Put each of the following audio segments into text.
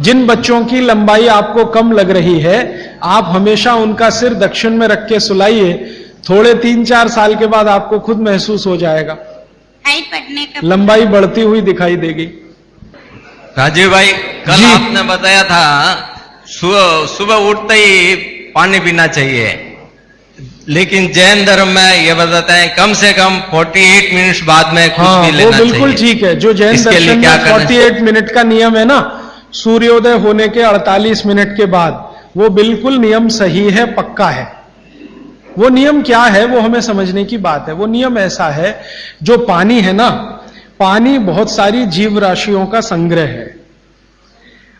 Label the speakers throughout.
Speaker 1: जिन बच्चों की लंबाई आपको कम लग रही है, आप हमेशा उनका सिर दक्षिण में रख के सुलाइए, थोड़े 3-4 साल के बाद आपको खुद महसूस हो जाएगा,
Speaker 2: हाइट बढ़ने का
Speaker 1: लंबाई बढ़ती हुई दिखाई देगी।
Speaker 3: राजीव भाई, कल
Speaker 1: जी।
Speaker 3: आपने बताया था सुबह उठते ही पानी पीना चाहिए, लेकिन जैन धर्म में ये बताते हैं कम से कम 48 मिनट बाद में कुछ भी लेना चाहिए।
Speaker 1: बिल्कुल ठीक है। जो जैन
Speaker 3: इसके लिए
Speaker 1: दर्शन
Speaker 3: क्या
Speaker 1: में
Speaker 3: करना
Speaker 1: 48 मिनट का नियम है ना, सूर्योदय होने के 48 मिनट के बाद, वो बिल्कुल नियम सही है, पक्का है। वो नियम क्या है वो हमें समझने की बात है। वो नियम ऐसा है, जो पानी है ना, पानी बहुत सारी जीव राशियों का संग्रह है।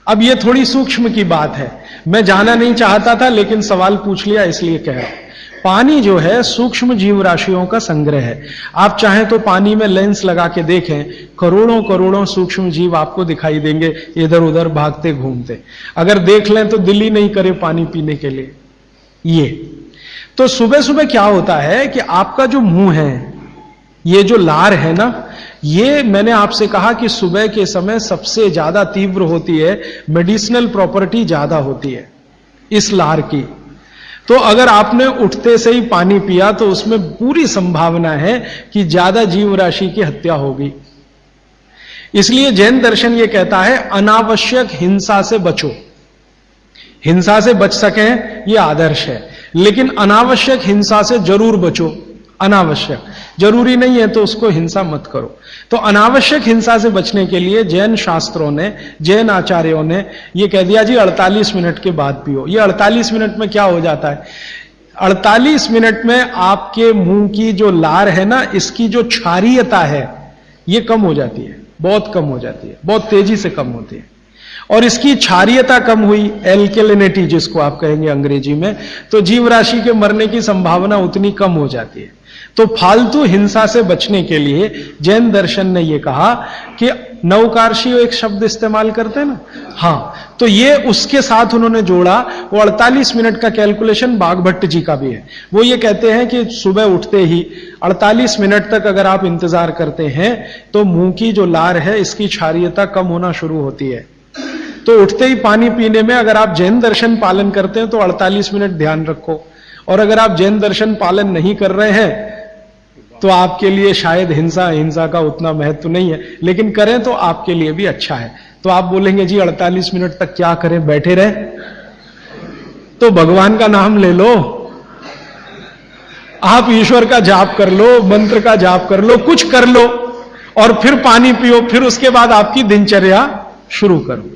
Speaker 1: अब ये थोड़ी सूक्ष्म की बात है, मैं जाना नहीं चाहता था लेकिन सवाल पूछ लिया इसलिए कह रहा हूं। पानी जो है सूक्ष्म जीव राशियों का संग्रह है। आप चाहें तो पानी में लेंस लगा के देखें, करोड़ों करोड़ों सूक्ष्म जीव आपको दिखाई देंगे इधर उधर भागते घूमते। अगर देख लें तो दिल ही नहीं करे पानी पीने के लिए। ये तो सुबह सुबह क्या होता है कि आपका जो मुंह है, ये जो लार है ना, ये मैंने आपसे कहा कि सुबह के समय सबसे ज्यादा तीव्र होती है, मेडिसिनल प्रॉपर्टी ज्यादा होती है इस लार की। तो अगर आपने उठते से ही पानी पिया तो उसमें पूरी संभावना है कि ज्यादा जीव राशि की हत्या होगी। इसलिए जैन दर्शन ये कहता है अनावश्यक हिंसा से बचो। हिंसा से बच सकें ये आदर्श है, लेकिन अनावश्यक हिंसा से जरूर बचो। अनावश्यक, जरूरी नहीं है तो उसको हिंसा मत करो। तो अनावश्यक हिंसा से बचने के लिए जैन शास्त्रों ने, जैन आचार्यों ने यह कह दिया जी 48 मिनट के बाद पियो। ये 48 मिनट में क्या हो जाता है, 48 मिनट में आपके मुंह की जो लार है ना, इसकी जो क्षारीयता है ये कम हो जाती है, बहुत कम हो जाती है, बहुत तेजी से कम होती है। और इसकी क्षारीयता कम हुई, एल्केलिनिटी जिसको आप कहेंगे अंग्रेजी में, तो जीव राशि के मरने की संभावना उतनी कम हो जाती है। तो फालतू हिंसा से बचने के लिए जैन दर्शन ने यह कहा कि नवकार्षी एक शब्द इस्तेमाल करते हैं ना, हाँ, तो ये उसके साथ उन्होंने जोड़ा। वो 48 मिनट का कैलकुलेशन बागभट्ट जी का भी है। वो ये कहते हैं कि सुबह उठते ही 48 मिनट तक अगर आप इंतजार करते हैं तो मुंह की जो लार है इसकी क्षारीयता कम होना शुरू होती है। तो उठते ही पानी पीने में अगर आप जैन दर्शन पालन करते हैं तो 48 मिनट ध्यान रखो, और अगर आप जैन दर्शन पालन नहीं कर रहे हैं तो आपके लिए शायद हिंसा का उतना महत्व नहीं है, लेकिन करें तो आपके लिए भी अच्छा है। तो आप बोलेंगे जी 48 मिनट तक क्या करें, बैठे रहे? तो भगवान का नाम ले लो, आप ईश्वर का जाप कर लो, मंत्र का जाप कर लो, कुछ कर लो, और फिर पानी पियो, फिर उसके बाद आपकी दिनचर्या शुरू करो।